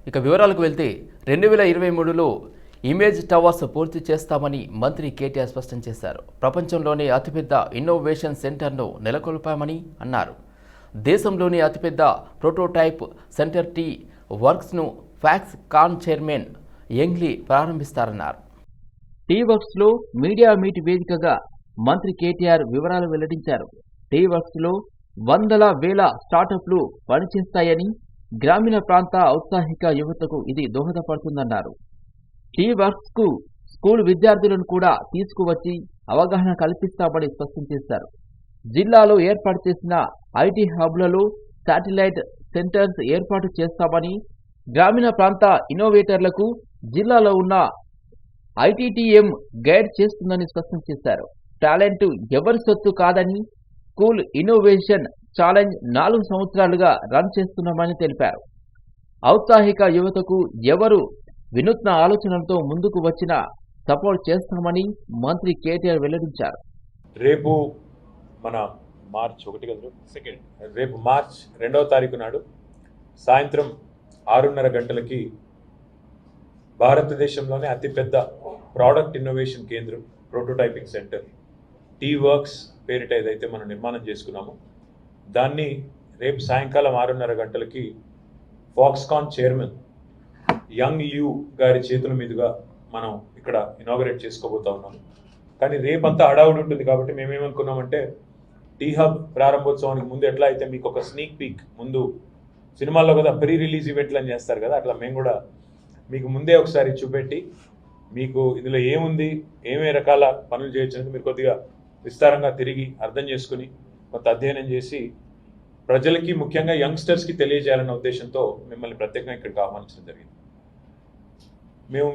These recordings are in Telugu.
ఇక వివరాలకు వెళ్తే 2023లో ఇమేజ్ టవర్స్ పూర్తి చేస్తామని మంత్రి కేటీఆర్ స్పష్టం చేశారు. ప్రపంచంలోనే అతిపెద్ద ఇన్నోవేషన్ సెంటర్ను నెలకొల్పామని అన్నారు. దేశంలోని అతిపెద్ద ప్రోటోటైప్ సెంటర్ టీ వర్క్స్ను ఫ్యాక్స్ కాన్ చైర్మన్ యంగ్లీ ప్రారంభిస్తారన్నారు. టీ వర్క్స్లో మీడియా మీట్ వేదికగా మంత్రి కేటీఆర్ వివరాలు వెల్లడించారు. టీ వర్క్స్లో వందల వేల స్టార్టప్లు పనిచేస్తాయని, గ్రామీణ ప్రాంత ఔత్సాహిక యువతకు ఇది దోహదపడుతుందన్నారు. టీ వర్క్స్కు స్కూల్ విద్యార్థులను కూడా తీసుకువచ్చి అవగాహన కల్పిస్తామని స్పష్టం చేశారు. జిల్లాలో ఏర్పాటు చేసిన ఐటీ హబ్లలో శాటిలైట్ సెంటర్స్ ఏర్పాటు చేస్తామని, గ్రామీణ ప్రాంత ఇన్నోవేటర్లకు జిల్లాలో ఉన్న ఐటీటీఎం గైడ్ చేస్తుందని స్పష్టం చేశారు. టాలెంట్ ఎవరి సొత్తు కాదని, స్కూల్ ఇన్నోవేషన్ ఛాలెంజ్ 4 సంవత్సరాలుగా రన్ చేస్తున్నామని తెలిపారు. ఔత్సాహిక యువతకు ఎవరు వినూత్న ఆలోచనలతో ముందుకు వచ్చినా సపోర్ట్ చేస్తామని మంత్రి కేటీఆర్ వెల్లడించారు. రేపు మన మార్చ్ 2వ తారీఖు నాడు సాయంత్రం 6:30 గంటలకి భారతదేశంలోనే అతిపెద్ద ప్రోడక్ట్ ఇన్నోవేషన్ కేంద్రం ప్రోటోటైపింగ్ సెంటర్ టీ వర్క్స్ పేరిట ఏదైతే మనం నిర్మాణం చేసుకున్నామో దాన్ని రేపు సాయంకాలం 6:30 గంటలకి ఫాక్స్కాన్ చైర్మన్ యంగ్ లియూ గారి చేతుల మీదుగా మనం ఇక్కడ ఇనాగరేట్ చేసుకోబోతా ఉన్నాము. కానీ రేపంతా హడావుడి ఉంటుంది కాబట్టి మేమేమనుకున్నామంటే టీ హబ్ ప్రారంభోత్సవానికి ముందు ఎట్లా అయితే మీకు ఒక స్నీక్ పీక్ ముందు సినిమాల్లో కదా ప్రీ రిలీజ్ ఈవెంట్లు అని చేస్తారు కదా, అట్లా మేము కూడా మీకు ముందే ఒకసారి చూపెట్టి మీకు ఇందులో ఏముంది, ఏమే రకాల పనులు చేయొచ్చు అనేది మీరు కొద్దిగా విస్తారంగా తిరిగి అర్థం చేసుకుని కొంత అధ్యయనం చేసి ప్రజలకి ముఖ్యంగా యంగ్స్టర్స్కి తెలియజేయాలన్న ఉద్దేశంతో మిమ్మల్ని ప్రత్యేకంగా ఇక్కడికి ఆహ్వానించడం జరిగింది.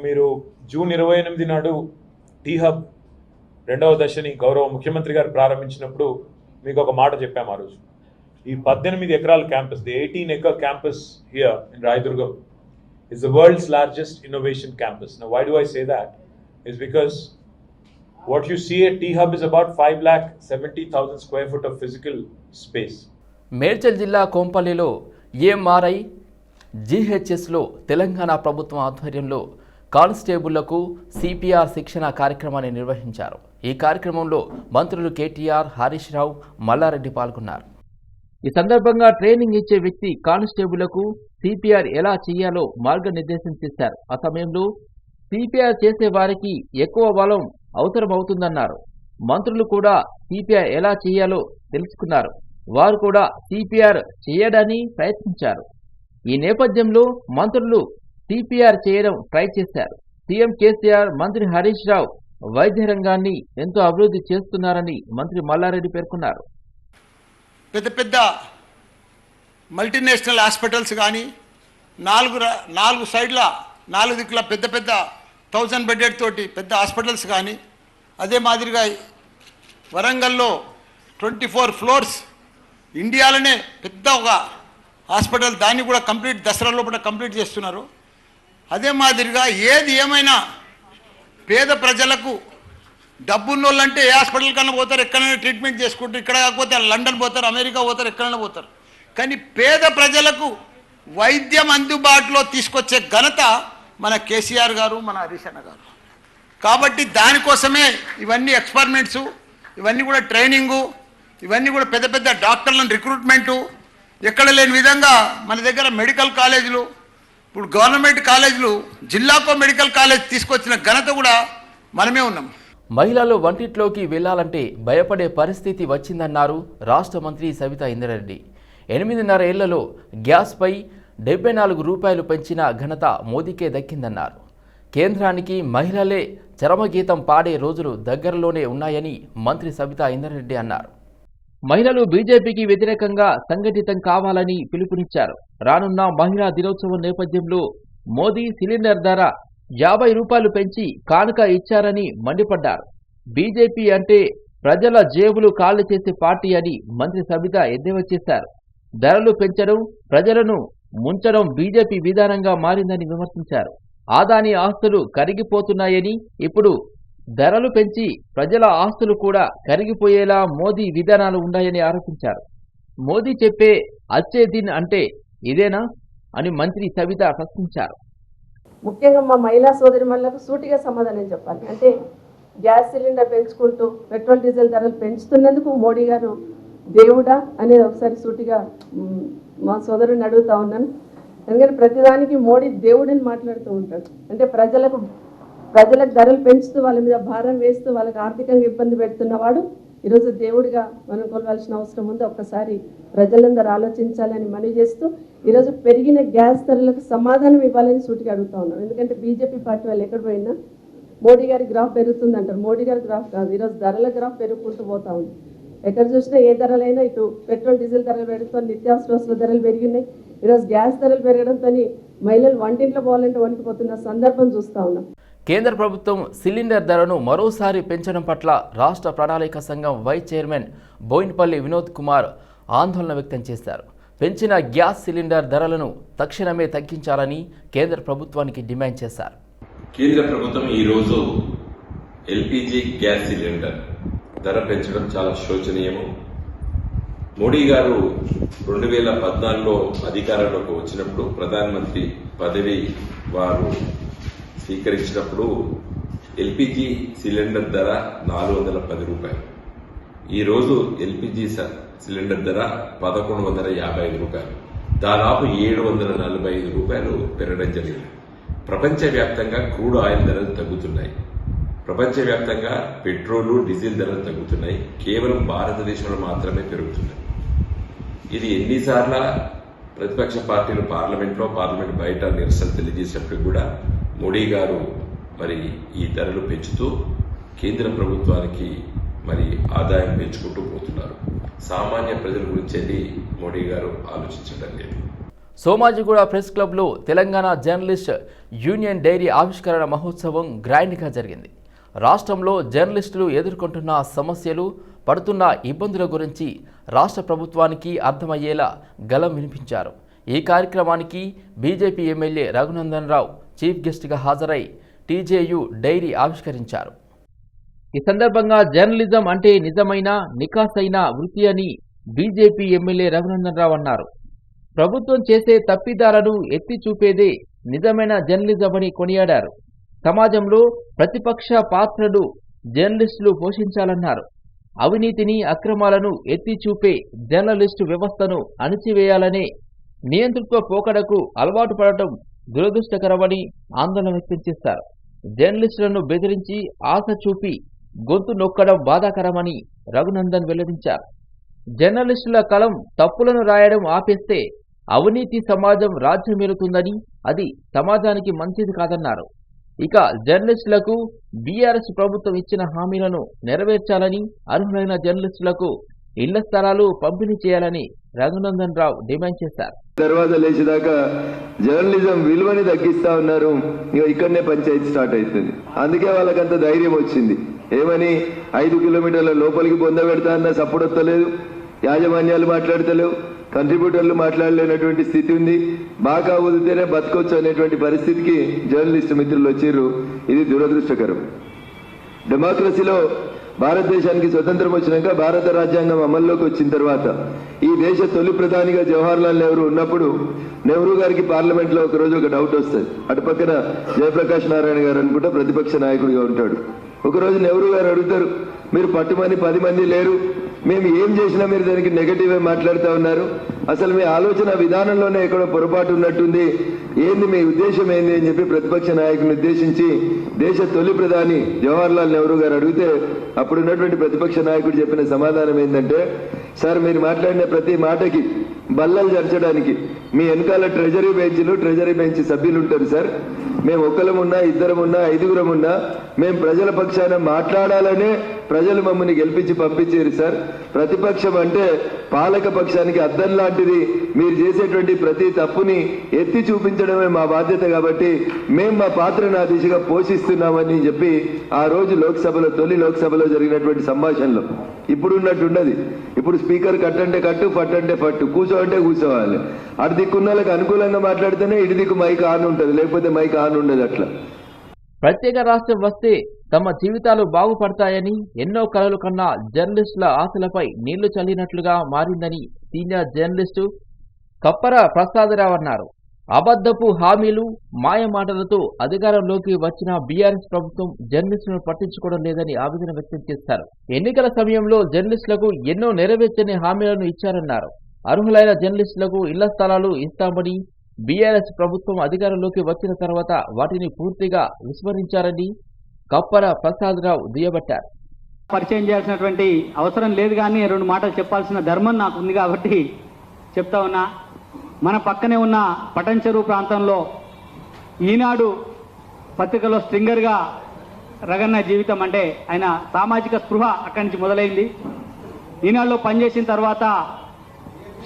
మీరు జూన్ 28 నాడు టీ హబ్ 2వ దశని గౌరవ ముఖ్యమంత్రి గారు ప్రారంభించినప్పుడు మీకు ఒక మాట చెప్పాము. ఆ రోజు ఈ 18 ఎకరాల campus, the 18-acre campus here in Rayadurgam is the world's largest innovation campus. Now why do I say that? Is because what you see at T Hub is about 5,70,000 square foot of physical space. Medchal జిల్లా కోంపల్లిలో ఎంఆర్ఐ జీహెచ్ఎస్లో తెలంగాణ ప్రభుత్వం ఆధ్వర్యంలో కానిస్టేబుళ్లకు సిపిఆర్ శిక్షణ కార్యక్రమాన్ని నిర్వహించారు. ఈ కార్యక్రమంలో మంత్రులు కేటీఆర్, హరీష్ రావు, మల్లారెడ్డి పాల్గొన్నారు. ఈ సందర్భంగా ట్రైనింగ్ ఇచ్చే వ్యక్తి కానిస్టేబుళ్లకు సిపిఆర్ ఎలా చేయాలో మార్గనిర్దేశం చేశారు. ఆ సమయంలో సిపిఆర్ చేసే వారికి ఎక్కువ బలం అవసరమవుతుందన్నారు. మంత్రులు కూడా సిపిఆర్ ఎలా చేయాలో తెలుసుకున్నారు. వారు కూడా సిపిఆర్ చేయడానికి ప్రయత్నించారు. ఈ నేపథ్యంలో మంత్రులు సిపిఆర్ చేయడం ట్రై చేశారు. సీఎం కేసీఆర్, మంత్రి హరీష్ రావు వైద్య రంగాన్ని ఎంతో అభివృద్ధి చేస్తున్నారని మంత్రి మల్లారెడ్డి పేర్కొన్నారు. పెద్ద పెద్ద మల్టీనేషనల్ హాస్పిటల్స్ కానీ 4 సైడ్ల 4 దిక్కుల పెద్ద పెద్ద 1000 బెడ్డెడ్ తోటి పెద్ద హాస్పిటల్స్ కానీ, అదే మాదిరిగా వరంగల్లో 24 ఫ్లోర్స్ ఇండియాలోనే పెద్ద ఒక హాస్పిటల్, దాన్ని కూడా దసరా లోపల కంప్లీట్ చేస్తున్నారు. అదే మాదిరిగా ఏది ఏమైనా పేద ప్రజలకు డబ్బున్నోళ్ళంటే ఏ హాస్పిటల్ కన్నా పోతారు, ఎక్కడైనా ట్రీట్మెంట్ చేసుకుంటారు. ఇక్కడ కాకపోతే లండన్ పోతారు, అమెరికా పోతారు, ఎక్కడైనా పోతారు. కానీ పేద ప్రజలకు వైద్యం అందుబాటులో తీసుకొచ్చే ఘనత మన కేసీఆర్ గారు, మన హరీష్ అన్న గారు. కాబట్టి దానికోసమే ఇవన్నీ ఎక్స్పెరిమెంట్సు, ఇవన్నీ కూడా ట్రైనింగు, ఇవన్నీ కూడా పెద్ద పెద్ద డాక్టర్లను రిక్రూట్మెంటు, ఎక్కడ లేని విధంగా మన దగ్గర మెడికల్ కాలేజీలు, ఇప్పుడు గవర్నమెంట్ కాలేజీలు, జిల్లాకో మెడికల్ కాలేజ్ తీసుకొచ్చిన ఘనత కూడా మనమే ఉన్నాం. మహిళలు వంటింట్లోకి వెళ్లాలంటే భయపడే పరిస్థితి వచ్చిందన్నారు రాష్ట్ర మంత్రి సబితా ఇంద్రారెడ్డి. 8.5 ఏళ్లలో గ్యాస్పై 74 రూపాయలు పెంచిన ఘనత మోదీకే దక్కిందన్నారు. కేంద్రానికి మహిళలే చరమగీతం పాడే రోజులు దగ్గరలోనే ఉన్నాయని మంత్రి సబితా ఇంద్రారెడ్డి అన్నారు. మహిళలు బీజేపీకి వ్యతిరేకంగా సంఘటితం కావాలని పిలుపునిచ్చారు. రానున్న మహిళా దినోత్సవం నేపథ్యంలో మోదీ సిలిండర్ ధర 50 రూపాయలు పెంచి కానుక ఇచ్చారని మండిపడ్డారు. బీజేపీ అంటే ప్రజల జేబులు కాళ్లు చేసే పార్టీ అని మంత్రి సబితా ఎద్దేవా చేశారు. ధరలు పెంచడం, ప్రజలను ముంచడం బీజేపీ విధానంగా మారిందని విమర్శించారు. ఆదాని ఆస్తులు కరిగిపోతున్నాయని, ఇప్పుడు ధరలు పెంచి ప్రజల ఆస్తులు కూడా కరిగిపోయేలా మోదీ విధానాలు ఉన్నాయని ఆరోపించారు. మోదీ చెప్పే అచ్చే దిన్ అంటే ఇదేనా అని మంత్రి సవిత ప్రశ్నించారు. ముఖ్యంగా మా మహిళా సోదరిమణులకు సూటిగా సమాధానం చెప్పాలి. అంటే గ్యాస్ సిలిండర్ పెంచుకుంటూ పెట్రోల్ డీజిల్ ధరలు పెంచుతున్నందుకు మోడీ గారు దేవుడా అనేది ఒకసారి సూటిగా మా సోదరుని అడుగుతా ఉన్నాను. ఎందుకంటే ప్రతిదానికి మోడీ దేవుడిని మాట్లాడుతూ ఉంటాడు. అంటే ప్రజలకు ధరలు పెంచుతూ వాళ్ళ మీద భారం వేస్తూ వాళ్ళకి ఆర్థికంగా ఇబ్బంది పెడుతున్నవాడు ఈరోజు దేవుడిగా మనం కొలవాల్సిన అవసరం ఉంది. ఒక్కసారి ప్రజలందరూ ఆలోచించాలని మనవి చేస్తూ ఈరోజు పెరిగిన గ్యాస్ ధరలకు సమాధానం ఇవ్వాలని సూటిగా అడుగుతా ఉన్నాం. ఎందుకంటే బీజేపీ పార్టీ వాళ్ళు ఎక్కడ పోయినా మోడీ గారి గ్రాఫ్ పెరుగుతుంది అంటారు. మోడీ గారి గ్రాఫ్ కాదు, ఈరోజు ధరల గ్రాఫ్ పెరుగుకుంటూ పోతా ఉంది. ఎక్కడ చూసినా ఏ ధరలైనా ఇటు పెట్రోల్ డీజిల్ ధరలు పెరుగుతూ నిత్యావసర వస్తువుల ధరలు పెరిగినాయి. ఈరోజు గ్యాస్ ధరలు పెరగడంతో మహిళలు వంటింట్లో పోవాలంటే వణికిపోతున్న సందర్భం చూస్తూ ఉన్నాం. కేంద్ర ప్రభుత్వం సిలిండర్ ధరను మరోసారి పెంచడం పట్ల రాష్ట్ర ప్రణాళిక సంఘం వైస్ చైర్మన్ బోయినపల్లి వినోద్ కుమార్ ఆందోళన వ్యక్తం చేశారు. పెంచిన గ్యాస్ సిలిండర్ ధరలను తక్షణమే తగ్గించాలని కేంద్ర ప్రభుత్వానికి డిమాండ్ చేశారు. కేంద్ర ప్రభుత్వం ఈరోజు ఎల్పిజి గ్యాస్ సిలిండర్ ధర పెంచడం చాలా శోచనీయము. మోడీ గారు 2014లో అధికారంలోకి వచ్చినప్పుడు ప్రధానమంత్రి పదవి వారు స్వీకరించినప్పుడు ఎల్పిజి సిలిండర్ ధర 410 రూపాయలు. ఈరోజు ఎల్పిజి సిలిండర్ ధర 1155 రూపాయలు, దాదాపు 745 రూపాయలు పెరగడం జరిగింది. ప్రపంచవ్యాప్తంగా క్రూడ్ ఆయిల్ ధరలు తగ్గుతున్నాయి. ప్రపంచవ్యాప్తంగా పెట్రోలు డీజిల్ ధరలు తగ్గుతున్నాయి. కేవలం భారతదేశంలో మాత్రమే పెరుగుతున్నాయి. ఇది ఎన్నిసార్లు ప్రతిపక్ష పార్టీలు పార్లమెంట్ బయట నిరసన తెలియజేసినప్పుడు కూడా మోడీ గారు మరి ఈ ధరలు పెంచుతూ కేంద్ర ప్రభుత్వానికి మరి ఆదాయం పెంచుకుంటూ పోతున్నారు. సామాన్య ప్రజల గురించి మోడీ గారు ఆలోచించడం లేదు. సోమాజిగూడ ప్రెస్ క్లబ్లో తెలంగాణ జర్నలిస్ట్ యూనియన్ డైరీ ఆవిష్కరణ మహోత్సవం గ్రాండ్గా జరిగింది. రాష్ట్రంలో జర్నలిస్టులు ఎదుర్కొంటున్న సమస్యలు, పడుతున్న ఇబ్బందుల గురించి రాష్ట్ర ప్రభుత్వానికి అర్థమయ్యేలా గళం వినిపించారు. ఈ కార్యక్రమానికి BJP MLA Raghunandan Rao chief గెస్ట్గా హాజరై టీజేయు డైరీ ఆవిష్కరించారు. ఈ సందర్భంగా జర్నలిజం అంటే నిజమైన నికాసైన వృత్తి అని బీజేపీ ఎమ్మెల్యే రఘునందన్ రావు అన్నారు. ప్రభుత్వం చేసే తప్పిదాలను ఎత్తి చూపేదే నిజమైన జర్నలిజం అని కొనియాడారు. సమాజంలో ప్రతిపక్ష పాత్రను జర్నలిస్టులు పోషించాలన్నారు. అవినీతిని, అక్రమాలను ఎత్తి చూపే జర్నలిస్టు వ్యవస్థను అణిచివేయాలనే నియంతృత్వ పోకడకు అలవాటు పడటం దురదృష్టకరమని ఆందోళన వ్యక్తం చేశారు. జర్నలిస్టులను బెదిరించి ఆశ చూపి గొంతు నొక్కడం బాధాకరమని రఘునందన్ వెల్లడించారు. జర్నలిస్టుల కలం తప్పులను రాయడం ఆపేస్తే అవినీతి సమాజం రాజ్యమేలుతుందని, అది సమాజానికి మంచిది కాదన్నారు. ఇక జర్నలిస్టులకు బీఆర్ఎస్ ప్రభుత్వం ఇచ్చిన హామీలను నెరవేర్చాలని, అర్హులైన జర్నలిస్టులకు ఇళ్ల స్థలాలు పంపిణీ చేయాలని రఘునందన్ రావు డిమాండ్ చేశారు. తర్వాత లేచేదాకా జర్నలిజం విలువని తగ్గిస్తా ఉన్నారు. ఇక్కడనే పంచాయతీ స్టార్ట్ అవుతుంది. అందుకే వాళ్ళకంత ధైర్యం వచ్చింది. ఏమని 5 కిలోమీటర్ల లోపలికి పొందబెడతా అన్న సపోర్టలేదు, యాజమాన్యాలు మాట్లాడతలేవు, కంట్రిబ్యూటర్లు మాట్లాడలేనటువంటి స్థితి ఉంది. బాగా వదిలితేనే బతకొచ్చు అనేటువంటి పరిస్థితికి జర్నలిస్టు మిత్రులు వచ్చిర్రు. ఇది దురదృష్టకరం. డెమోక్రసీలో భారతదేశానికి స్వతంత్రం వచ్చినాక భారత రాజ్యాంగం అమల్లోకి వచ్చిన తర్వాత ఈ దేశ తొలి ప్రధానిగా జవహర్లాల్ నెహ్రూ ఉన్నప్పుడు నెహ్రూ గారికి పార్లమెంట్ లో ఒకరోజు ఒక డౌట్ వస్తుంది. అటు పక్కన జయప్రకాష్ నారాయణ గారు అనుకుంటా ప్రతిపక్ష నాయకుడిగా ఉంటాడు. ఒకరోజు నెహ్రూ గారు అడుగుతారు, మీరు పట్టుమని 10 మంది లేరు, మేము ఏం చేసినా మీరు దానికి నెగటివే మాట్లాడుతూ ఉన్నారు, అసలు మీ ఆలోచన విధానంలోనే ఎక్కడో పొరపాటు ఉన్నట్టుంది, ఏంది మీ ఉద్దేశం ఏంది అని చెప్పి ప్రతిపక్ష నాయకుని ఉద్దేశించి దేశ తొలి ప్రధాని జవహర్లాల్ నెహ్రూ గారు అడిగితే అప్పుడున్నటువంటి ప్రతిపక్ష నాయకుడు చెప్పిన సమాధానం ఏంటంటే, సార్ మీరు మాట్లాడిన ప్రతి మాటకి బల్లలు జరచడానికి మీ వెనకాల ట్రెజరీ బెంచ్ సభ్యులు ఉంటారు సార్. మేము ఒక్కరమున్నా, ఇద్దరమున్నా, 5గురమున్నా మేము ప్రజల పక్షాన మాట్లాడాలనే ప్రజలు మమ్మల్ని గెలిపించి పంపించారు సార్. ప్రతిపక్షం అంటే పాలక పక్షానికి అద్దం లాంటిది. మీరు చేసేటువంటి ప్రతి తప్పుని ఎత్తి చూపించడమే మా బాధ్యత, కాబట్టి మేము మా పాత్రను ఆ దిశగా పోషిస్తున్నామని చెప్పి ఆ రోజు లోక్సభలో, తొలి లోక్సభలో జరిగినటువంటి సంభాషణలో ఇప్పుడున్నట్టుండదు. ఇప్పుడు స్పీకర్ కట్టంటే కట్టు, పట్టంటే పట్టు, కూర్చోంటే కూర్చోవాలి. అటు దిక్కున్నలకు అనుకూలంగా మాట్లాడితేనే ఇటు దిక్కు మైక్ ఆన్ ఉంటుంది, లేకపోతే మైక్ ఆన్ ఉండదు. అట్లా ప్రత్యేక రాష్ట్రం వస్తే తమ జీవితాలు బాగుపడతాయని ఎన్నో కలలు కన్నా జర్నలిస్టుల ఆశలపై నీళ్లు చల్లినట్లుగా మారిందని సీనియర్ జర్నలిస్టు కప్పర ప్రసాదరావు అన్నారు. అబద్ధపు హామీలు మాయమాటలతో అధికారంలోకి వచ్చిన బీఆర్ఎస్ ప్రభుత్వం జర్నలిస్టులను పట్టించుకోవడం లేదని ఆవేదన వ్యక్తం చేశారు. ఎన్నికల సమయంలో జర్నలిస్టులకు ఎన్నో నెరవేర్చని హామీలను ఇచ్చారన్నారు. అర్హులైన జర్నలిస్టులకు ఇళ్ల స్థలాలు ఇస్తామని బీఆర్ఎస్ ప్రభుత్వం అధికారంలోకి వచ్చిన తర్వాత వాటిని పూర్తిగా విస్మరించారని కప్పర ప్రసాదరావు దుయ్యబట్టారు. పరిచయం చేయాల్సినటువంటి అవసరం లేదు, కానీ 2 మాటలు చెప్పాల్సిన ధర్మం నాకు ఉంది కాబట్టి చెప్తా ఉన్నా. మన పక్కనే ఉన్న పటంచెరు ప్రాంతంలో ఈనాడు పత్రికలో స్ట్రింగర్గా రగన్న జీవితం, అంటే ఆయన సామాజిక స్పృహ అక్కడి నుంచి మొదలైంది. ఈనాడులో పనిచేసిన తర్వాత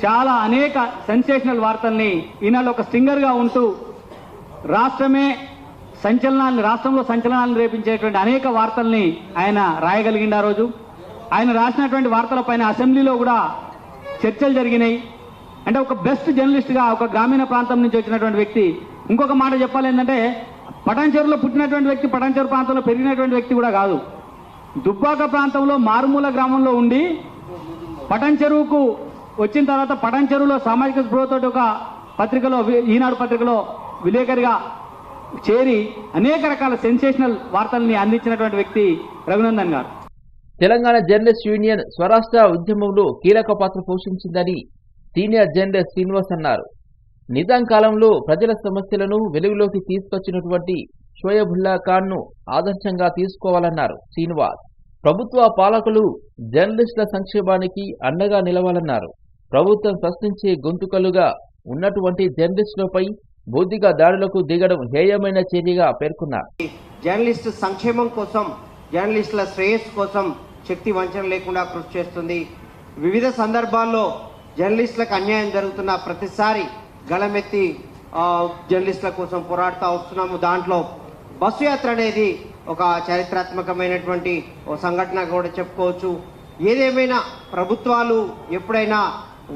చాలా అనేక సెన్సేషనల్ వార్తల్ని ఈనాడులో ఒక స్ట్రింగర్గా ఉంటూ రాష్ట్రంలో సంచలనాలను రేపించేటువంటి అనేక వార్తల్ని ఆయన రాయగలిగింది. ఆ రోజు ఆయన రాసినటువంటి వార్తలపైన అసెంబ్లీలో కూడా చర్చలు జరిగినాయి. అంటే ఒక బెస్ట్ జర్నలిస్ట్గా ఒక గ్రామీణ ప్రాంతం నుంచి వచ్చినటువంటి వ్యక్తి. ఇంకొక మాట చెప్పాలి ఏంటంటే, పటాన్చెరులో పుట్టినటువంటి వ్యక్తి పటాన్చెరు ప్రాంతంలో పెరిగినటువంటి వ్యక్తి కూడా కాదు. దుబ్బాక ప్రాంతంలో మారుమూల గ్రామంలో ఉండి పటాన్చెరువుకు వచ్చిన తర్వాత పటాన్చెరువులో సామాజిక స్పృహతో ఒక పత్రికలో, ఈనాడు పత్రికలో విలేకరిగా చేరి అనేక రకాల సెన్సేషనల్ వార్తల్ని అందించినటువంటి వ్యక్తి రఘునందన్ గారు. తెలంగాణ జర్నలిస్ట్ యూనియన్ స్వరాష్ట్ర ఉద్యమంలో కీలక పాత్ర పోషించిందని సీనియర్ జర్నలిస్ట్ శ్రీనివాస్ అన్నారు. నిజాం కాలంలో ప్రజల సమస్యలను వెలుగులోకి తీసుకొచ్చినటువంటి షోయబుల్లా ఖాన్ను ఆదర్శంగా తీసుకోవాలన్నారు శ్రీనివాస్. ప్రభుత్వ పాలకులు జర్నలిస్టుల సంక్షేమానికి అండగా నిలవాలన్నారు. ప్రభుత్వం ప్రశ్నించే గొంతుకలుగా ఉన్నటువంటి జర్నలిస్టులపై బౌద్ధిక దాడులకు దిగడం హేయమైన చర్యగా పేర్కొన్నారు. జర్నలిస్టు సంక్షేమం కోసం, జర్నలిస్టుల శ్రేయస్సు కోసం శక్తి వంచన లేకుండా కృషి చేస్తుంది. వివిధ సందర్భాల్లో జర్నలిస్టులకు అన్యాయం జరుగుతున్న ప్రతిసారి గళమెత్తి జర్నలిస్టుల కోసం పోరాడుతూ వస్తున్నాము. దాంట్లో బస్సు యాత్ర అనేది ఒక చారిత్రాత్మకమైనటువంటి సంఘటన కూడా చెప్పుకోవచ్చు. ఏదేమైనా ప్రభుత్వాలు ఎప్పుడైనా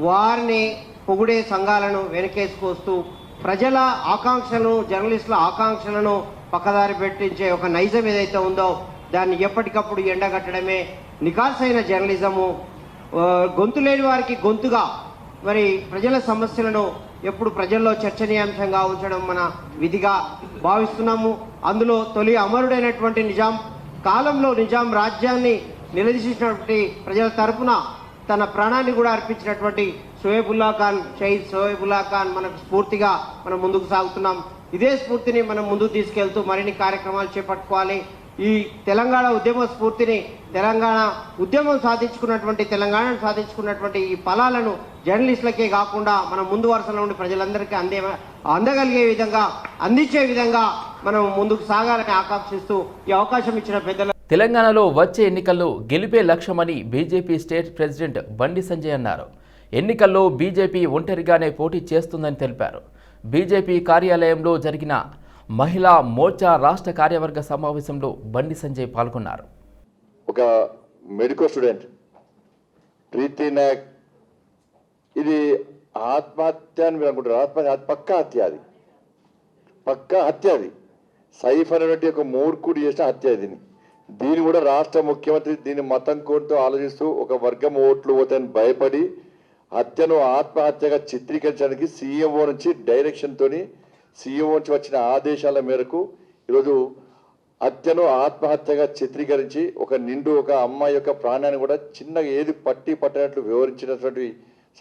వారిని పొగిడే సంఘాలను వెనకేసుకొస్తూ ప్రజల ఆకాంక్షలను, జర్నలిస్టుల ఆకాంక్షలను పక్కదారి పెట్టించే ఒక నైజం ఏదైతే ఉందో దాన్ని ఎప్పటికప్పుడు ఎండగట్టడమే నికార్సైన జర్నలిజము. గొంతు లేని వారికి గొంతుగా మరి ప్రజల సమస్యలను ఎప్పుడు ప్రజల్లో చర్చనీయాంశంగా ఉంచడం మన విధిగా భావిస్తున్నాము. అందులో తొలి అమరుడైనటువంటి నిజాం కాలంలో నిజాం రాజ్యాన్ని నిలదీసినటువంటి ప్రజల తరపున తన ప్రాణాన్ని కూడా అర్పించినటువంటి షోయబుల్లా ఖాన్, షహీద్ షోయబుల్లా ఖాన్ మనకు స్ఫూర్తిగా మనం ముందుకు సాగుతున్నాం. ఇదే స్ఫూర్తిని మనం ముందుకు తీసుకెళ్తూ మరిన్ని కార్యక్రమాలు చేపట్టుకోవాలి. ఈ తెలంగాణ ఉద్యమ స్ఫూర్తిని, తెలంగాణ ఉద్యమం తెలంగాణను సాధించుకున్నటువంటి ఈ ఫలాలను జర్నలిస్టులకే కాకుండా మన ముందు వరుసలో ఉండి ప్రజలందరికీ అందగలిగే విధంగా, అందించే విధంగా మనం ముందుకు సాగాలని ఆకాంక్షిస్తూ ఈ అవకాశం ఇచ్చిన పెద్దల. తెలంగాణలో వచ్చే ఎన్నికల్లో గెలిపే లక్ష్యమని BJP state president Bandi Sanjay అన్నారు. ఎన్నికల్లో బీజేపీ ఒంటరిగానే పోటీ చేస్తుందని తెలిపారు. బీజేపీ కార్యాలయంలో జరిగిన మహిళా మోర్చా రాష్ట్ర కార్యవర్గ సమావేశంలో బండి సంజయ్ పాల్గొన్నారు. ఒక మెడికల్ స్టూడెంట్ ప్రీతి నాయక్, ఇది ఆత్మహత్య అని మీరు అనుకుంటారు. ఆత్మహత్య పక్కా హత్య. అది సైఫ్ అనేటువంటి ఒక మూర్ఖుడు చేసిన హత్య. దీన్ని కూడా రాష్ట్ర ముఖ్యమంత్రి దీన్ని మతం కోరుతూ ఆలోచిస్తూ ఒక వర్గం ఓట్లు పోతాయని భయపడి హత్యను ఆత్మహత్యగా చిత్రీకరించడానికి సీఎంఓ నుంచి డైరెక్షన్తోని, సీఎంఓ నుంచి వచ్చిన ఆదేశాల మేరకు ఈరోజు హత్యను ఆత్మహత్యగా చిత్రీకరించి ఒక అమ్మాయి యొక్క ప్రాణాన్ని కూడా చిన్నగా ఏది పట్టినట్లు వివరించినటువంటి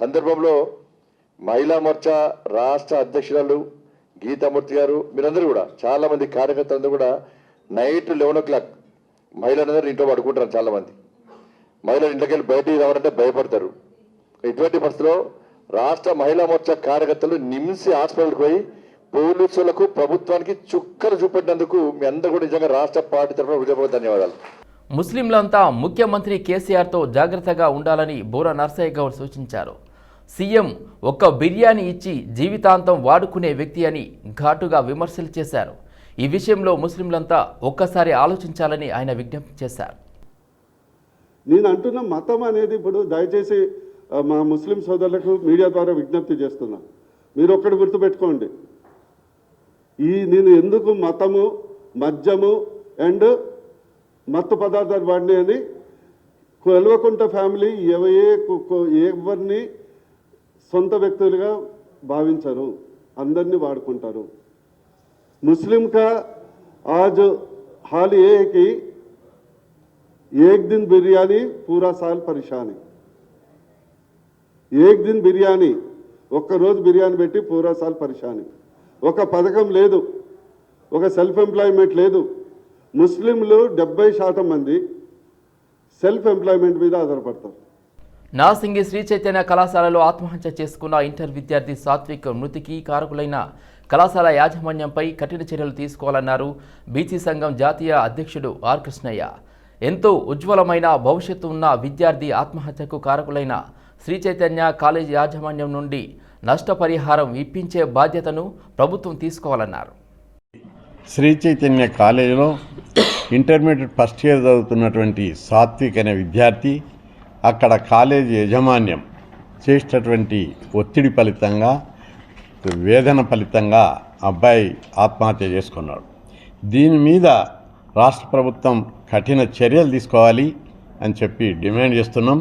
సందర్భంలో మహిళా మోర్చా రాష్ట్ర అధ్యక్షురాలు గీతామూర్తి గారు, మీరందరూ కూడా చాలామంది కార్యకర్తలందరూ కూడా నైట్ 11 o'clock మహిళలందరూ ఇంట్లో పడుకుంటారు. చాలామంది మహిళలు ఇంట్లోకి వెళ్ళి బయటికి రావాలంటే భయపడతారు. ఇటువంటి పరిస్థితిలో రాష్ట్ర మహిళా మోర్చా కార్యకర్తలు నిమ్స్ హాస్పిటల్కి పోయి పోలీసులకు, ప్రభుత్వానికి చుక్కలు చూపెట్టినందుకు మీ అందరూ కూడా నిజంగా రాష్ట్ర పార్టీ తరఫున హృదయపూర్వక ధన్యవాదాలు. ముస్లింలంతా ముఖ్యమంత్రి కేసీఆర్తో జాగ్రత్తగా ఉండాలని బోర నర్సయ్య గౌడ్ సూచించారు. సీఎం ఒక్క బిర్యానీ ఇచ్చి జీవితాంతం వాడుకునే వ్యక్తి అని ఘాటుగా విమర్శలు చేశారు. ఈ విషయంలో ముస్లింలంతా ఒక్కసారి ఆలోచించాలని ఆయన విజ్ఞప్తి చేశారు. నేను అంటున్న మతం అనేది ఇప్పుడు దయచేసి మా ముస్లిం సోదరులకు మీడియా ద్వారా విజ్ఞప్తి చేస్తున్నా. మీరు ఒక్కటి గుర్తుపెట్టుకోండి, నేను ఎందుకు మతము, మద్యము అండ్ మత్తు పదార్థాలు వాడినాయి అని కొల్వకుంట ఫ్యామిలీ ఎవరిని సొంత వ్యక్తులుగా భావించరు. అందరినీ వాడుకుంటారు. मुस्लिम का आज हाल ये है कि एक दिन बिरयानी पूरा साल परेशानी. एक दिन बिरयानी ఒక్క రోజు బిర్యానీ పెట్టి పూరా సాల్ పరేషాని. ఒక పథకం లేదు, ఒక సెల్ఫ్ ఎంప్లాయ్మెంట్ లేదు. ముస్లింలు 70% మంది సెల్ఫ్ ఎంప్లాయ్మెంట్ మీద ఆధారపడతారు. నాసింగి శ్రీ చైతన్య కళాశాలలో ఆత్మహత్య చేసుకున్న ఇంటర్ విద్యార్థి సాత్విక్ మృతికి కారకులైన కళాశాల యాజమాన్యంపై కఠిన చర్యలు తీసుకోవాలన్నారు బీసీ సంఘం జాతీయ అధ్యక్షుడు ఆర్ కృష్ణయ్య. ఎంతో ఉజ్వలమైన భవిష్యత్తు ఉన్న విద్యార్థి ఆత్మహత్యకు కారకులైన శ్రీ చైతన్య కాలేజీ యాజమాన్యం నుండి నష్టపరిహారం ఇప్పించే బాధ్యతను ప్రభుత్వం తీసుకోవాలన్నారు. శ్రీ చైతన్య కాలేజీలో ఇంటర్మీడియట్ ఫస్ట్ ఇయర్ చదువుతున్నటువంటి సాత్విక్ అనే విద్యార్థి అక్కడ కాలేజీ యాజమాన్యం చేసేటటువంటి ఒత్తిడి ఫలితంగా వేదన ఫలితంగా అబ్బాయి ఆత్మహత్య చేసుకున్నాడు. దీని మీద రాష్ట్ర ప్రభుత్వం కఠిన చర్యలు తీసుకోవాలి అని చెప్పి డిమాండ్ చేస్తున్నాం.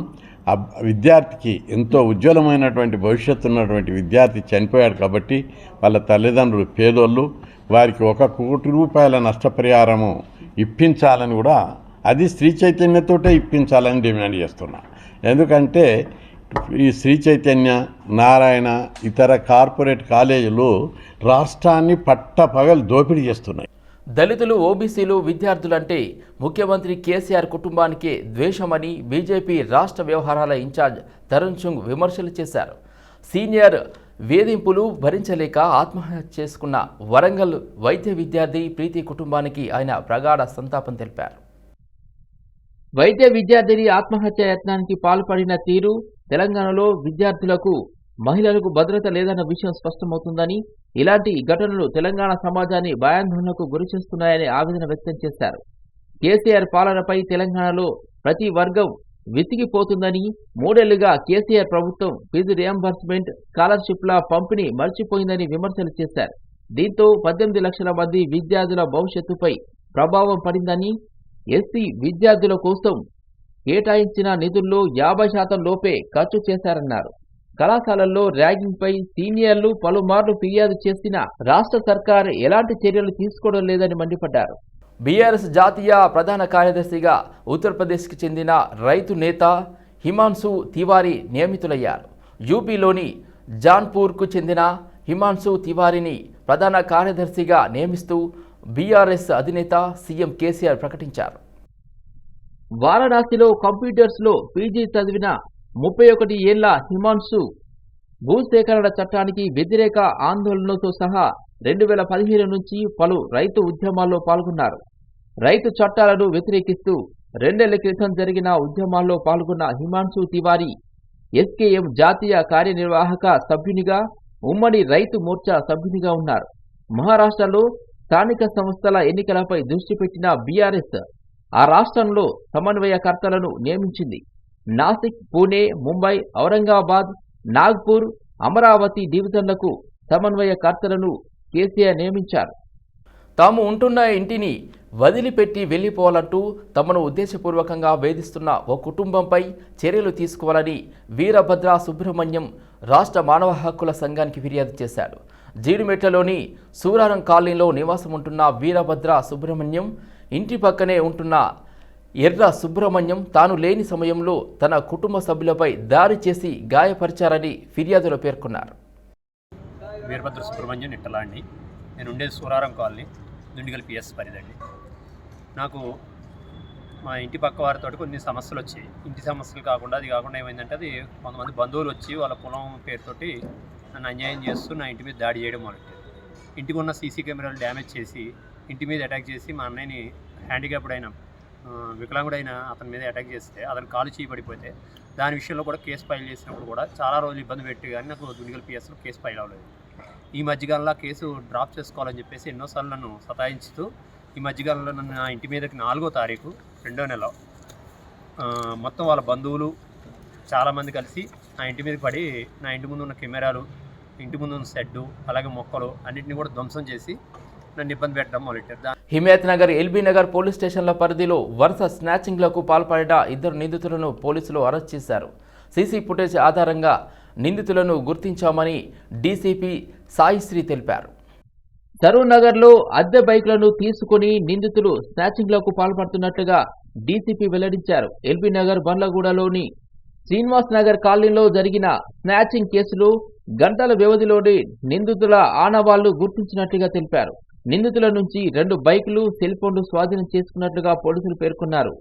విద్యార్థికి ఎంతో ఉజ్వలమైనటువంటి భవిష్యత్తు ఉన్నటువంటి విద్యార్థి చనిపోయాడు కాబట్టి వాళ్ళ తల్లిదండ్రులు పేదోళ్ళు, వారికి 1 కోటి రూపాయల నష్టపరిహారము ఇప్పించాలని కూడా, అది శ్రీ చైతన్యతోటే ఇప్పించాలని డిమాండ్ చేస్తున్నా. ఎందుకంటే ఈ శ్రీ చైతన్య, నారాయణ, ఇతర కార్పొరేట్ కాలేజీలు రాష్ట్రాన్ని పట్టపగలు దోపిడీ చేస్తున్నాయి. దళితులు, ఓబీసీలు, విద్యార్థులంటే ముఖ్యమంత్రి కేసీఆర్ కుటుంబానికే ద్వేషమని బీజేపీ రాష్ట్ర వ్యవహారాల ఇన్ఛార్జ్ తరుణ్ చుంగ్ విమర్శలు చేశారు. సీనియర్ వేధింపులు భరించలేక ఆత్మహత్య చేసుకున్న వరంగల్ వైద్య విద్యార్థి ప్రీతి కుటుంబానికి ఆయన ప్రగాఢ సంతాపం తెలిపారు. వైద్య విద్యార్థిని ఆత్మహత్య యత్నానికి పాల్పడిన తీరు తెలంగాణలో విద్యార్థులకు, మహిళలకు భద్రత లేదన్న విషయం స్పష్టమవుతుందని, ఇలాంటి ఘటనలు తెలంగాణ సమాజాన్ని భయాందోళనకు గురిచేస్తున్నాయని ఆవేదన వ్యక్తం చేశారు. కేసీఆర్ పాలనపై తెలంగాణలో ప్రతి వర్గం విసిగిపోతుందని, 3 ఏళ్లుగా కేసీఆర్ ప్రభుత్వం ఫీజు రియంబర్స్మెంట్, స్కాలర్షిప్ల పంపిణీ మర్చిపోయిందని విమర్శలు చేశారు. దీంతో 18 లక్షల మంది విద్యార్థుల భవిష్యత్తుపై ప్రభావం పడిందని, ఎస్సీ విద్యార్థుల కోసం కేటాయించిన నిధుల్లో 50% లోపే ఖర్చు చేశారన్నారు. కళాశాలల్లో ర్యాగింగ్పై సీనియర్లు పలుమార్లు ఫిర్యాదు చేసినా రాష్ట్ర సర్కార్ ఎలాంటి చర్యలు తీసుకోవడం లేదని మండిపడ్డారు. బీఆర్ఎస్ జాతీయ ప్రధాన కార్యదర్శిగా ఉత్తరప్రదేశ్కి చెందిన రైతు నేత హిమాన్సు తివారీ నియమితులయ్యారు. యూపీలోని జాన్పూర్కు చెందిన హిమాన్సు తివారీని ప్రధాన కార్యదర్శిగా నియమిస్తూ బీఆర్ఎస్ అధినేత సీఎం కేసీఆర్ ప్రకటించారు. వారణాసిలో కంప్యూటర్స్లో పీజీ చదివిన 31 ఏళ్ల హిమాన్సు భూసేకరణ చట్టానికి వ్యతిరేక ఆందోళనతో సహా 2015 నుంచి పలు రైతు ఉద్యమాల్లో పాల్గొన్నారు. రైతు చట్టాలను వ్యతిరేకిస్తూ 2 ఏళ్ల క్రితం జరిగిన ఉద్యమాల్లో పాల్గొన్న హిమాన్సు తివారీ ఎస్కేఎం జాతీయ కార్యనిర్వాహక సభ్యునిగా, ఉమ్మడి రైతు మోర్చా సభ్యునిగా ఉన్నారు. మహారాష్ట్రలో స్థానిక సంస్థల ఎన్నికలపై దృష్టి పెట్టిన బీఆర్ఎస్ ఆ రాష్ట్రంలో సమన్వయకర్తలను నియమించింది. నాసిక్, పూణే, ముంబై, ఔరంగాబాద్, నాగ్పూర్, అమరావతి డివిజన్లకు సమన్వయకర్తలను కేసీఆర్ నియమించారు. తాము ఉంటున్న ఇంటిని వదిలిపెట్టి వెళ్లిపోవాలంటూ తమను ఉద్దేశపూర్వకంగా వేధిస్తున్న ఓ కుటుంబంపై చర్యలు తీసుకోవాలని వీరభద్ర సుబ్రహ్మణ్యం రాష్ట్ర మానవ హక్కుల సంఘానికి ఫిర్యాదు చేశాడు. జీడిమెట్లలోని సూరారం కాలనీలో నివాసం ఉంటున్న వీరభద్ర సుబ్రహ్మణ్యం ఇంటి పక్కనే ఉంటున్న ఎర్ర సుబ్రహ్మణ్యం తాను లేని సమయంలో తన కుటుంబ సభ్యులపై దాడి చేసి గాయపరిచారని ఫిర్యాదులో పేర్కొన్నారు. వీరభద్ర సుబ్రహ్మణ్యం నిట్టలాండి, నేను ఉండేది సూరారం కాలనీ, దుండిగల్ పిఎస్ పరిదండి. నాకు మా ఇంటి పక్క వారితో కొన్ని సమస్యలు వచ్చాయి. ఇంటి సమస్యలు కాకుండా ఏమైందంటే, అది కొంతమంది బంధువులు వచ్చి వాళ్ళ పొలం పేరుతోటి నన్ను అన్యాయం చేస్తూ నా ఇంటి మీద దాడి చేయడం మొదలెట్టారు. ఇంటికి ఉన్న సీసీ కెమెరాలు డ్యామేజ్ చేసి ఇంటి మీద అటాక్ చేసి మా అన్నయ్యని హ్యాండిక్యాప్డ్ అయిన వికలాంగుడైన అతని మీద అటాక్ చేస్తే అతను కాలు చేయబడిపోతే దాని విషయంలో కూడా కేసు ఫైల్ చేసినప్పుడు కూడా చాలా రోజులు ఇబ్బంది పెట్టి కానీ నాకు దుండిగల్ పిఎస్లో కేసు ఫైల్ అవ్వలేదు. ఈ మధ్యకాలంలో కేసు డ్రాప్ చేసుకోవాలని చెప్పేసి ఎన్నోసార్లు నన్ను సతాయించుతూ ఈ మధ్యకాలంలో నన్ను నా ఇంటి మీదకి 4వ తారీఖు 2వ నెల మొత్తం వాళ్ళ బంధువులు చాలామంది కలిసి నా ఇంటి మీద పడి నా ఇంటి ముందు ఉన్న కెమెరాలు, ఇంటి ముందు ఉన్న షెడ్డు, అలాగే మొక్కలు అన్నింటినీ కూడా ధ్వంసం చేసి నన్ను ఇబ్బంది పెట్టడం మొదలెట్టారు. హిమాయత్ నగర్, ఎల్బీ నగర్ పోలీస్ స్టేషన్ల పరిధిలో వరుస స్నాచింగ్లకు పాల్పడిన 2 నిందితులను పోలీసులు అరెస్ట్ చేశారు. సీసీ ఫుటేజ్ ఆధారంగా నిందితులను గుర్తించామని డీసీపీ సాయిశ్రీ తెలిపారు. సరూర్ నగర్లో అద్దె బైక్లను తీసుకుని నిందితులు స్నాచింగ్లకు పాల్పడుతున్నట్లుగా డీసీపీ వెల్లడించారు. ఎల్బీ నగర్ బండ్లగూడలోని శ్రీనివాస్ నగర్ కాలనీలో జరిగిన స్నాచింగ్ కేసులో గంటల వ్యవధిలోనే నిందితుల ఆనవాళ్లు గుర్తించినట్లుగా తెలిపారు. నిందితుల నుంచి 2 బైకులు, సెల్ ఫోన్లు స్వాధీనం చేసుకున్నట్లుగా పోలీసులు పేర్కొన్నారు.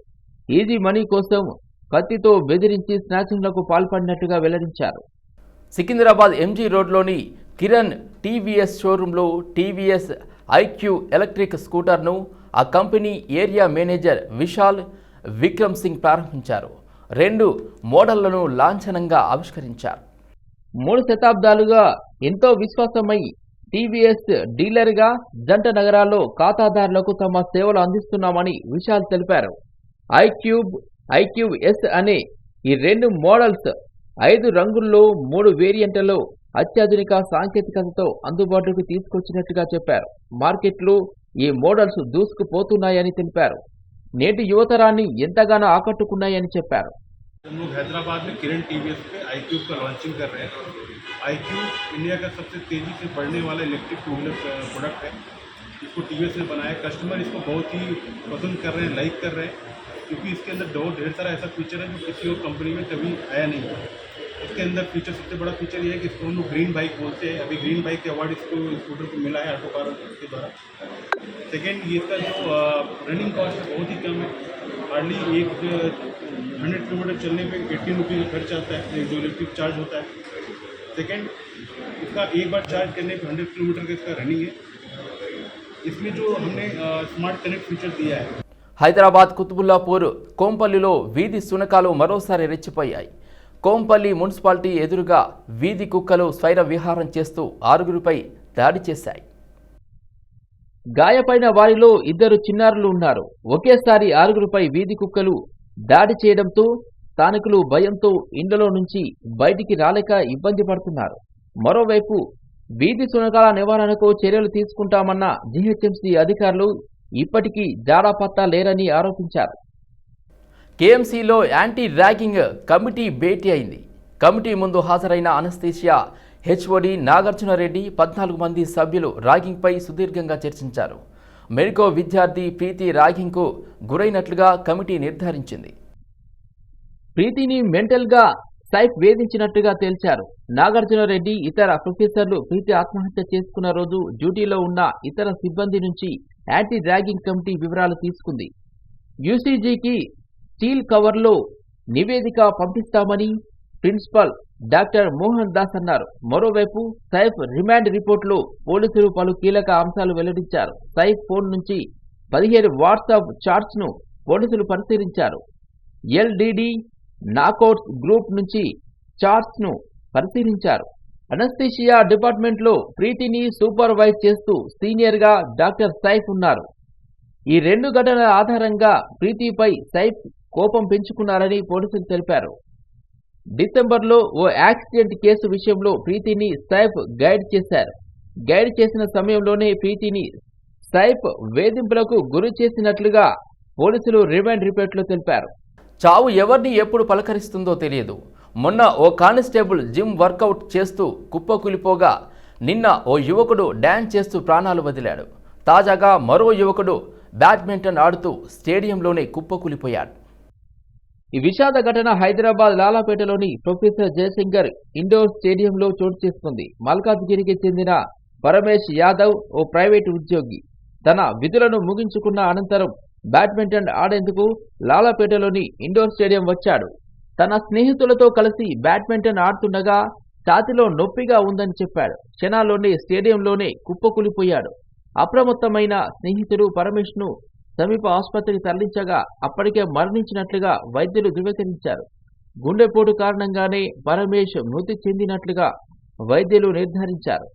ఈజీ మనీ కోసం కత్తితో బెదిరించి స్నాచింగ్లకు పాల్పడినట్లుగా వెల్లడించారు. సికింద్రాబాద్ ఎంజీ రోడ్లోని కిరణ్ టీవీఎస్ షోరూంలో టీవీఎస్ ఐక్యూ ఎలక్ట్రిక్ స్కూటర్ను ఆ company area manager Vishal Vikram Singh ప్రారంభించారు. 2 మోడళ్లను లాంఛనంగా ఆవిష్కరించారు. 3 శతాబ్దాలుగా ఎంతో విశ్వాసమై టీవీఎస్ డీలర్గా జంట నగరాల్లో ఖాతాదారులకు తమ సేవలు అందిస్తున్నామని విశాల్ తెలిపారు. ఐక్యూబ్ ఎస్ అనే ఈ 2 మోడల్స్ 5 రంగుల్లో 3 వేరియంట్లలో అత్యాధునిక సాంకేతికతతో అందుబాటులోకి తీసుకొచ్చినట్టుగా చెప్పారు. మార్కెట్లో ఈ మోడల్స్ దూసుకుపోతున్నాయని తెలిపారు. నేటి యువతరాన్ని ఎంతగానో ఆకట్టుకున్నాయని చెప్పారు. हम लोग हैदराबाद में किरण टीवीएस पे iQube का लॉन्चिंग कर रहे हैं. iQube इंडिया का सबसे तेज़ी से बढ़ने वाला इलेक्ट्रिक टू व्हीलर प्रोडक्ट है. इसको टीवीएस ने बनाया. कस्टमर इसको बहुत ही पसंद कर रहे हैं, लाइक कर रहे हैं, क्योंकि इसके अंदर ढेर सारा ऐसा फीचर है जो किसी और कंपनी में कभी आया नहीं है. इसके अंदर फीचर, सबसे बड़ा फीचर ये है कि इसको हम लोग ग्रीन बाइक बोलते हैं. अभी ग्रीन बाइक के अवार्ड इसको स्कूटर को मिला है ऑटो कार के द्वारा. सेकेंड, ये इसका जो रनिंग कॉस्ट है बहुत ही कम है. हार्डली 100 किलोमीटर चलने में 80 रुपये का खर्च आता है जो इलेक्ट्रिक चार्ज होता है. सेकेंड, इसका एक बार चार्ज करने पर 100 किलोमीटर का इसका रनिंग है. इसमें जो हमने स्मार्ट कनेक्ट फीचर दिया है. హైదరాబాద్ కుతుబుల్లాపూర్ కోంపల్లిలో వీధి శునకాలు మరోసారి రెచ్చిపోయాయి. కోంపల్లి మున్సిపాలిటీ ఎదురుగా వీధి కుక్కలు స్వైర విహారం చేస్తూ 6గురిపై దాడి చేశాయి. గాయపడిన వారిలో 2 చిన్నారులు ఉన్నారు. ఒకేసారి 6గురిపై వీధి కుక్కలు దాడి చేయడంతో స్థానికులు భయంతో ఇండ్లలో నుంచి బయటికి రాలేక ఇబ్బంది పడుతున్నారు. మరోవైపు వీధి శునకాల నివారణకు చర్యలు తీసుకుంటామన్న జీహెచ్ఎంసీ అధికారులు ఇప్పటికీ జాడాపత్తా లేరని ఆరోపించారు. కేఎంసీలో యాంటీ ర్యాగింగ్ కమిటీ భేటీ అయింది. కమిటీ ముందు హాజరైన అనస్థీషియా హెచ్ఓడి నాగార్జునరెడ్డి 14 మంది సభ్యులు ర్యాగింగ్పై సుదీర్ఘంగా చర్చించారు. మెడికో విద్యార్థి ప్రీతి ర్యాగింగ్కు గురైనట్లుగా కమిటీ నిర్ధారించింది. ప్రీతిని మెంటల్గా సైఫ్ వేధించినట్టుగా తేల్చారు. నాగార్జునరెడ్డి ఇతర ప్రొఫెసర్లు ప్రీతి ఆత్మహత్య చేసుకున్న రోజు డ్యూటీలో ఉన్న ఇతర సిబ్బంది నుంచి యాంటీ ర్యాగింగ్ కమిటీ వివరాలు తీసుకుంది. యూసీజీకి స్టీల్ కవర్లో నివేదిక పంపిస్తామని ప్రిన్సిపల్ డాక్టర్ మోహన్ దాస్ అన్నారు. మరోవైపు సైఫ్ రిమాండ్ రిపోర్టులో పోలీసులు పలు కీలక అంశాలు వెల్లడించారు. సైఫ్ ఫోన్ నుంచి 17 వాట్సాప్ చాట్స్ను పోలీసులు పరిశీలించారు. ఎల్డిడి నాకౌట్స్ గ్రూప్ నుంచి చాట్స్ను పరిశీలించారు. అనస్థీషియా డిపార్ట్మెంట్లో ప్రీతిని సూపర్వైజ్ చేస్తూ సీనియర్గా డాక్టర్ సైఫ్ ఉన్నారు. ఈ 2 ఘటనల ఆధారంగా ప్రీతిపై సైఫ్ కోపం పెంచుకున్నారని పోలీసులు తెలిపారు. డిసెంబర్లో ఓ యాక్సిడెంట్ కేసు విషయంలో ప్రీతిని సైఫ్ గైడ్ చేశారు. గైడ్ చేసిన సమయంలోనే ప్రీతిని సైఫ్ వేధింపులకు గురి చేసినట్లుగా పోలీసులు రిమాండ్ రిపోర్టులో తెలిపారు. చావు ఎవరిని ఎప్పుడు పలకరిస్తుందో తెలియదు. మొన్న ఓ కానిస్టేబుల్ జిమ్ వర్కౌట్ చేస్తూ కుప్పకూలిపోగా నిన్న ఓ యువకుడు డ్యాన్స్ చేస్తూ ప్రాణాలు వదిలాడు. తాజాగా మరో యువకుడు బ్యాడ్మింటన్ ఆడుతూ స్టేడియంలోనే కుప్పకూలిపోయాడు. ఈ విషాద ఘటన హైదరాబాద్ లాలాపేటలోని ప్రొఫెసర్ జయశంకర్ ఇండోర్ స్టేడియంలో చోటు చేసుకుంది. మల్కాజ్గిరికి చెందిన పరమేష్ యాదవ్ ఓ ప్రైవేటు ఉద్యోగి. తన విధులను ముగించుకున్న అనంతరం బ్యాడ్మింటన్ ఆడేందుకు లాలాపేటలోని ఇండోర్ స్టేడియం వచ్చాడు. తన స్నేహితులతో కలిసి బ్యాడ్మింటన్ ఆడుతుండగా ఛాతీలో నొప్పిగా ఉందని చెప్పాడు. క్షణాల్లోనే స్టేడియంలోనే కుప్పకూలిపోయాడు. అప్రమత్తమైన స్నేహితుడు పరమేష్ను సమీప ఆసుపత్రికి తరలించగా అప్పటికే మరణించినట్లుగా వైద్యులు ధృవీకరించారు. గుండెపోటు కారణంగానే పరమేష్ మృతి చెందినట్లుగా వైద్యులు నిర్ధారించారు.